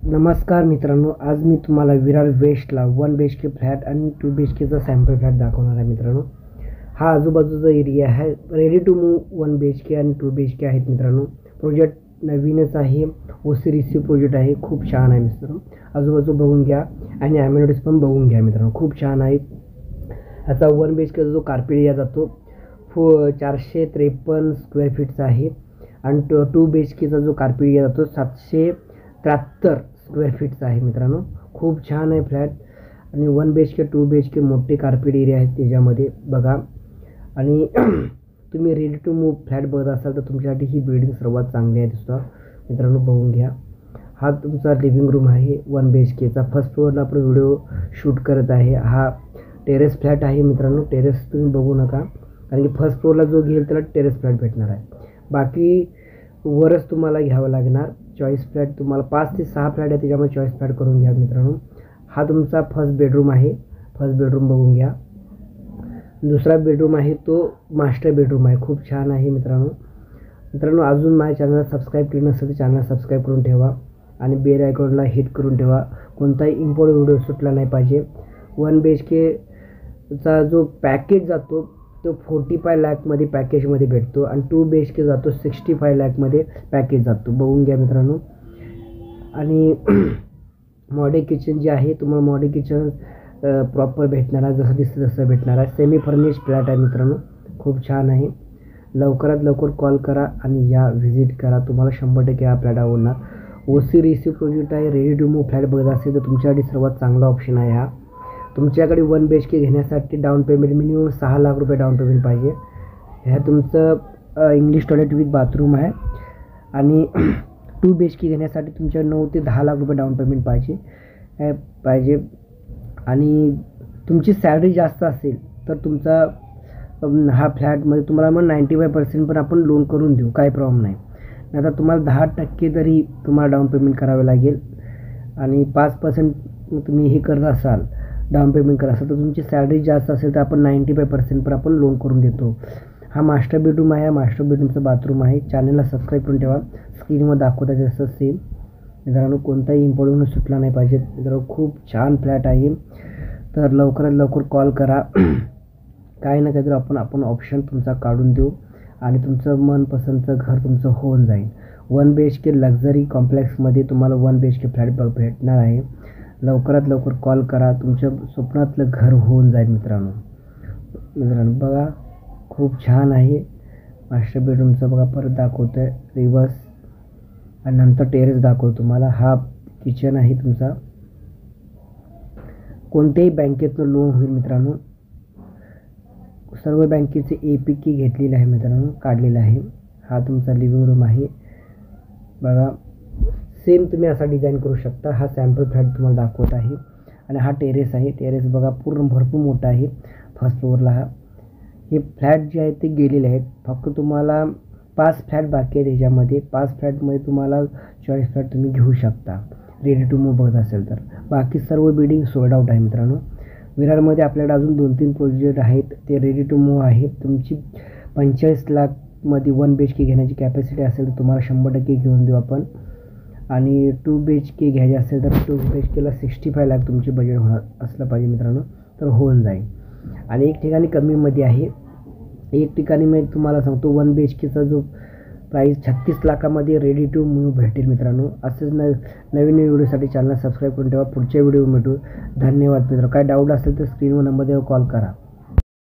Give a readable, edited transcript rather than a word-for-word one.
नमस्कार मित्रांनो, आज मी तुम्हाला विरार वेस्टला 1 BHK फ्लॅट आणि 2 BHKचा सॅम्पल फ्लॅट दाखवणार आहे मित्रांनो. हा आजूबाजूचा एरिया आहे. रेडी टू मूव्ह 1 BHK आणि 2 BHK आहेत मित्रांनो. प्रोजेक्ट नवीनच आहे. ओसी रिसीव प्रोजेक्ट आहे. खूप छान आहे मित्रांनो. आजूबाजू बघून घ्या आणि ॲम्युनिटीज पण बघून घ्या मित्रांनो. खूप छान आहे. ह्याचा 1 BHKचा जो कार्पेट एरिया जातो 453 स्क्वेअर फीटचा आहे आणि 2 BHKचा जो कार्पेट एरिया जातो 773 स्क्वेअर फीटचा आहे मित्रांनो. खूप छान आहे फ्लॅट आणि 1 BHK 2 BHK मोठे कार्पेट एरिया आहेत त्याच्यामध्ये बघा. आणि तुम्ही रेडी टू मूव्ह फ्लॅट बघत असाल तर तुमच्यासाठी ही बिल्डिंग सर्वात चांगली आहे दिसतं मित्रांनो. बघून घ्या. हा तुमचा लिव्हिंग रूम आहे 1 BHKचा. फर्स्ट फ्लोअरला आपण व्हिडिओ शूट करत आहे. हा टेरेस फ्लॅट आहे मित्रांनो. टेरेस तुम्ही बघू नका, कारण की फर्स्ट फ्लोअरला जो घेईल त्याला टेरेस फ्लॅट भेटणार आहे. बाकी वरच तुम्हाला घ्यावं लागणार. चॉईस फ्लॅट तुम्हाला 5 ते 6 फ्लॅट आहे, त्याच्यामुळे चॉईस फ्लॅट करून घ्या मित्रांनो. हा तुमचा फर्स्ट बेडरूम आहे. फर्स्ट बेडरूम बघून घ्या. दुसरा बेडरूम आहे तो मास्टर बेडरूम आहे. खूप छान आहे मित्रांनो. अजून माझ्या चॅनलला सबस्क्राईब केलं नसेल तर चॅनल सबस्क्राईब करून ठेवा आणि बेल आयकॉनला हिट करून ठेवा. कोणताही इम्पॉर्टंट व्हिडिओ सुटला नाही पाहिजे. 1 BHKचा जो पॅकेज जातो तो 45 लाखमध्ये पॅकेजमध्ये भेटतो आणि 2 BHK जातो 65 लाखमध्ये पॅकेज जातो. बघून घ्या मित्रांनो. आणि मॉडेल किचन जे आहे तुम्हाला मॉडेल किचन प्रॉपर भेटणार आहे. जसं दिसतं तसं भेटणार आहे. सेमी फर्निश्ड फ्लॅट आहे मित्रांनो. खूप छान आहे. लवकरात लवकर कॉल करा आणि या व्हिजिट करा. तुम्हाला 100% हा फ्लॅट आवडणार. ओसी रिसीव प्रोजेक्ट आहे. रेडी टू मूव्ह फ्लॅट बघत असेल तर तुमच्यासाठी सर्वात चांगला ऑप्शन आहे हा. तुमच्याकडे 1 BHK घेण्यासाठी डाऊन पेमेंट मिनिमम 6 लाख रुपये डाऊन पेमेंट पाहिजे. ह्या तुमचं इंग्लिश टॉयलेट विथ बाथरूम आहे. आणि 2 BHK घेण्यासाठी तुमच्या 9 ते 10 लाख रुपये डाऊन पेमेंट पाहिजे. आणि तुमची सॅलरी जास्त असेल तर तुमचा हा फ्लॅटमध्ये तुम्हाला मग 95% पण आपण लोन करून देऊ, काही प्रॉब्लेम नाही. आता तुम्हाला 10% तरी तुम्हाला डाऊन पेमेंट करावे लागेल आणि 5% तुम्ही हे करत असाल डाऊन पेमेंट करा असेल तर तुमची सॅलरी जास्त असेल तर आपण 95% पण आपण लोन करून देतो. हा मास्टर बेडरूम आहे. मास्टर बेडरूमचं बाथरूम आहे. चॅनलला सबस्क्राईब करून ठेवा. स्क्रीनवर दाखवता जसं सेम मित्रांनो. कोणताही इम्पॉर्टंट सुटला नाही पाहिजे मित्रांनो. खूप छान फ्लॅट आहे. तर लवकरात लवकर कॉल करा. काही ना काहीतरी आपण ऑप्शन तुमचा काढून देऊ आणि तुमचं मनपसंतचं घर तुमचं होऊन जाईल. 1 BHK लक्झरी कॉम्प्लेक्समध्ये तुम्हाला 1 BHK फ्लॅट भेटणार आहे. लवकरात लवकर कॉल करा. तुमच्या स्वप्नातलं घर होऊन जाईल मित्रांनो. बघा खूप छान आहे. मास्टर बेडरूमचं बघा परत दाखवतो आहे रिवर्स आणि नंतर टेरेस दाखवतो तुम्हाला. हा किचन आहे तुमचा. कोणत्याही बँकेतनं लोन होईल मित्रांनो. सर्व बँकेचे APK घेतलेले आहे मित्रांनो, काढलेलं आहे. हा तुमचा लिव्हिंग रूम आहे बघा. सेम तुम्ही असा डिझाईन करू शकता. हा सॅम्पल फ्लॅट तुम्हाला दाखवत आहे. आणि हा टेरेस आहे. टेरेस बघा पूर्ण भरपूर मोठा आहे. फर्स्ट फ्लोअरला हे फ्लॅट जे आहेत ते गेलेले आहेत. फक्त तुम्हाला 5 फ्लॅट बाकी आहेत ह्याच्यामध्ये. 5 फ्लॅटमध्ये तुम्हाला चॉईस फ्लॅट तुम्ही घेऊ शकता रेडी टू मूव्ह बघत असेल तर. बाकी सर्व बिल्डिंग सोल्ड आउट आहे मित्रांनो. विरारमध्ये आपल्याकडे अजून 2-3 प्रोजेक्ट आहेत ते रेडी टू मूव्ह आहे. तुमची 45 लाखमध्ये 1 BHK घेण्याची कॅपॅसिटी असेल तर तुम्हाला 100% घेऊन देऊ आपण. आणि 2 BHK घ्यायचे असेल तर 2 BHKला 65 लाख तुमचे बजेट होणार असलं पाहिजे मित्रांनो, तर होऊन जाईल. आणि एक ठिकाणी कमीमध्ये आहे. एक ठिकाणी मी तुम्हाला सांगतो 1 BHKचा जो प्राईस 36 लाखामध्ये रेडी टू मूव्ह भेटेल मित्रांनो. असंच नवीन व्हिडिओसाठी चॅनल सबस्क्राईब करून ठेवा. पुढच्या व्हिडिओ भेटू. धन्यवाद मित्रांनो. काय डाऊट असेल तर स्क्रीनवर नंबर देऊन कॉल करा.